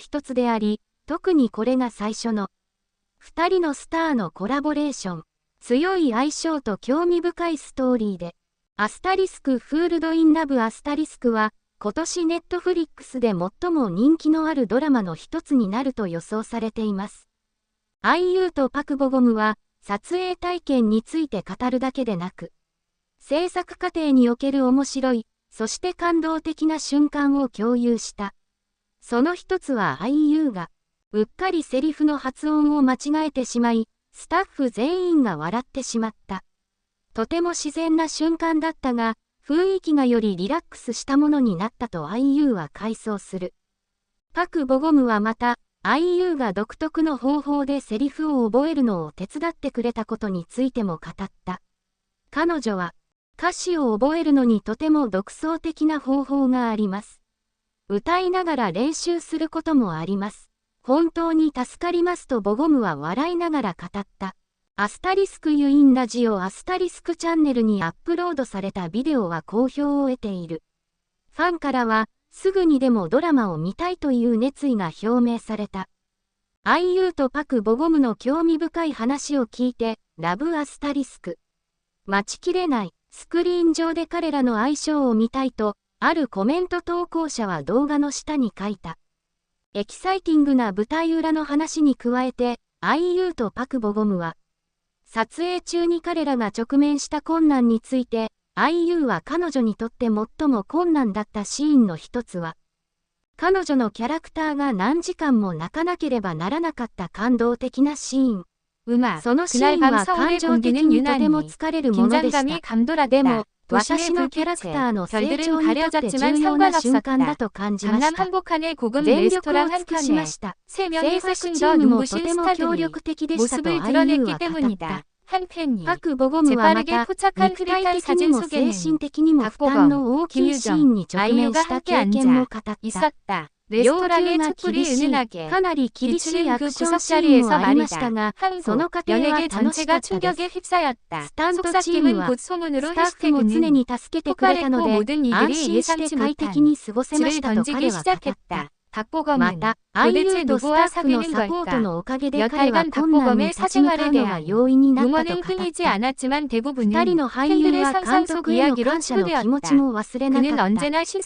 一つであり、特にこれが最初の二人のスターのコラボレーション。強い相性と興味深いストーリーで。アスタリスクフールド・イン・ラブ・アスタリスクは、今年ネットフリックスで最も人気のあるドラマの一つになると予想されています。IU とパクボゴムは、撮影体験について語るだけでなく、制作過程における面白い、そして感動的な瞬間を共有した。その一つはIUが、うっかりセリフの発音を間違えてしまい、スタッフ全員が笑ってしまった。とても自然な瞬間だったが、雰囲気がよりリラックスしたものになったと IU は回想する。パク・ボゴムはまた、IU が独特の方法でセリフを覚えるのを手伝ってくれたことについても語った。彼女は、歌詞を覚えるのにとても独創的な方法があります。歌いながら練習することもあります。本当に助かりますとボゴムは笑いながら語った。アスタリスクユインラジオアスタリスクチャンネルにアップロードされたビデオは好評を得ている。ファンからは、すぐにでもドラマを見たいという熱意が表明された。IU とパク・ボゴムの興味深い話を聞いて、ラブアスタリスク。待ちきれない、スクリーン上で彼らの相性を見たいと、あるコメント投稿者は動画の下に書いた。エキサイティングな舞台裏の話に加えて、IU とパク・ボゴムは、撮影中に彼らが直面した困難について、IU は彼女にとって最も困難だったシーンの一つは、彼女のキャラクターが何時間も泣かなければならなかった感動的なシーン。そのシーンは感情的にとても疲れるものでした。でも、私のキャラクターの成長にとって重要な瞬間だと感じました。全力を尽くしました。制作チームもとても協力的でしたと IU は語った。パク・ボゴムはまた、肉体的にも精神的にも負担の大きいシーンに直面した経験も語った。要求が厳しい、かなり厳しいアクションシーンもありましたが、その過程は楽しかったです。スタントチームは、スタッフも常に助けてくれたので、安心して快適に過ごせましたと彼は語った。また、IU とスタッフのサポートのおかげで彼は困難に立ち向かうのが容易になったと語った。二人の俳優は監督への感謝の気持ちも忘れなかった。そ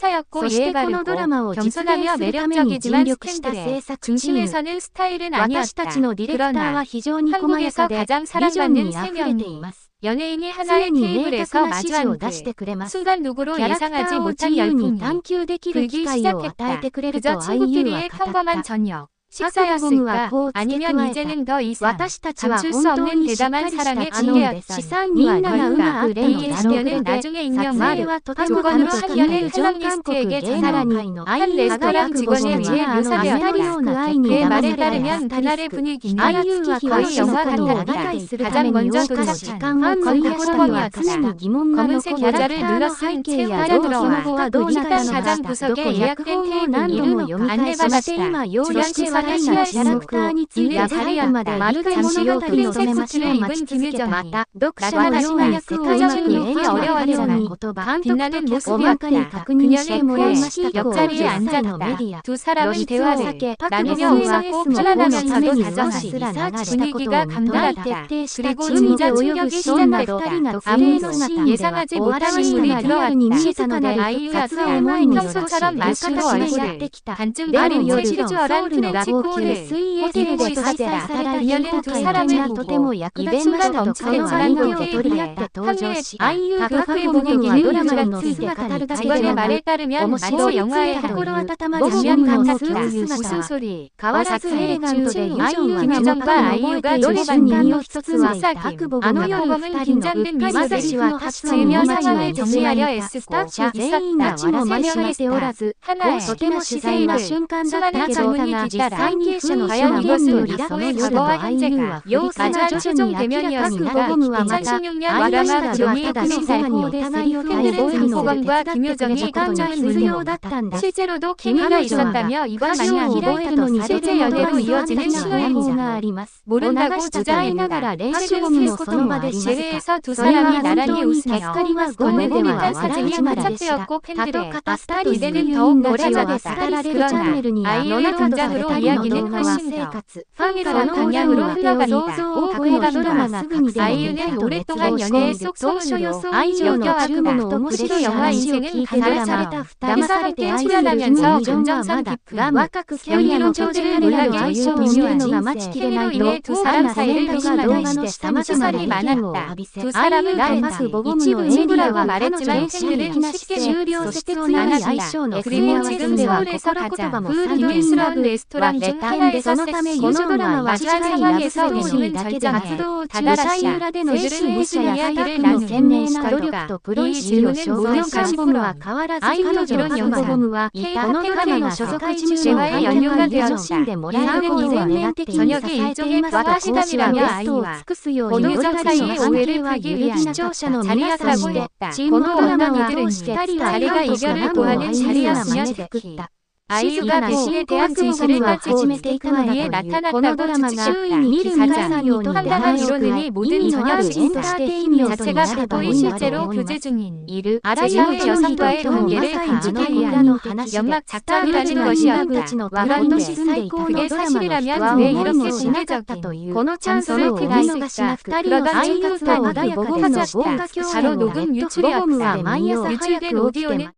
してこのドラマを実現するために尽力した制作チーム。私たちのディレクターは非常に細やかで、ビジョンに溢れています。常に明確な指示を出してくれます。キャラクターを自由に探求できる機会を与えてくれると IU は語った。パク・ボゴムはこう付け加えた。私たちは本当にしっかりしたチームです。資産にはみんながうまく連携してくれて、撮影はとても楽しくて、ジョン韓国芸能界のIUがパク・ボゴムは当たりような愛に騙されたアスタリスク。IU は彼女のことを理解するために多くの時間を費やしたのは常に疑問が残る。キャラクターの背景やどうその後はどう理解しました。どこ脚本を何度も読み返しまして今ようやくさらにキャラクターについて最後まで理解しようと努めました。待ち続けた。また、読者のように役をうまく演じる彼らの言葉、監督と脚本家に確認してもらいましたと、実際のメディア、露出を避け、パク・ボゴムは保護のために少しリサーチしたことを認め徹底した海で泳ぐシーンなど、二人が釣りのシーンでは、お笑いしたがリアルに見えたので、撮影前に少し浴衣でやってきた。でも夜、ソウルの高級水泳テレビとして働いていた彼にはとても役立ちましたと彼は相手を取り合って登場し、IUとパク・ボゴムはドラマについて語るだけではなく、面白い心温まるシーンのスーツ姿は、変わらずエレガントでユジョンは著作を覚えている瞬間の一つはパク・ボゴムが二人のうっかりセリフの発音を間違えてしまい、スタッフ全員が笑わせておらず、とても自然な瞬間だったけど、だが実際に風のが持つよりその夜のIUは振りから徐々に明らかになり、ボゴムはまた、IUたちはただ静かにお互いを覚えるのを手伝ってくれたことに必要だったんだ。彼女は歌詞を覚えるのにとても努力家的な方法があります。を流したと言いながら練習することもありますか。それは本当に助かります。ゴムでは笑い始まりでした。たとアスタリスクユインラジオアスタラレルチャンネルにアップロードされたりの動画は生活。ファンからの親を当ており、想像のドラマがすぐにでも見たいと熱望している。当初予想以上の注目の面白い話を聞いてドラマ、騙されて愛するキム・ジョンはまだ、若くキャリアの途中である女優と見るのが待ちきれないと、大きなタレントが動画の様々な意見を浴びせ、IUとパク・ボゴムのメディアは彼女の心的な姿勢、そして強い相性の組み合わせでは心言葉もさるけん。중 하나에서そのためこのドラマは短い상황에서ラブストーリーだけでなく、活動を舞台裏での支持者やスタッフの懸命な努力とプロ意識を紹介し、ボムは変わらず彼女のハグボムは、このドラマが世界中の観客が楽しんでもらえることを願ってに支えていますと、講師はベストを尽くすようにお二人の関係は揺るぎ視聴者の皆さんで、チームドラマは通して2人は愛とラブを愛しながら真似作った。静かな死へ手厚い試練が始めていくのだというこのドラマが周囲に見る皆さんにとって範囲を変え、意味のあるエンターテインメントになればいいなと思います。いる아라샤의 여성과의 관계를 가주는 연막 작전이라는 것이었다. 와한도 시스테이터. 그게 사실이라면 왜 이렇게 진해졌다. このチャンスを見逃しなく、그러던 아이유가穏やかでの豪華共演をバロ녹음 유출이었다. 유출된 오디오는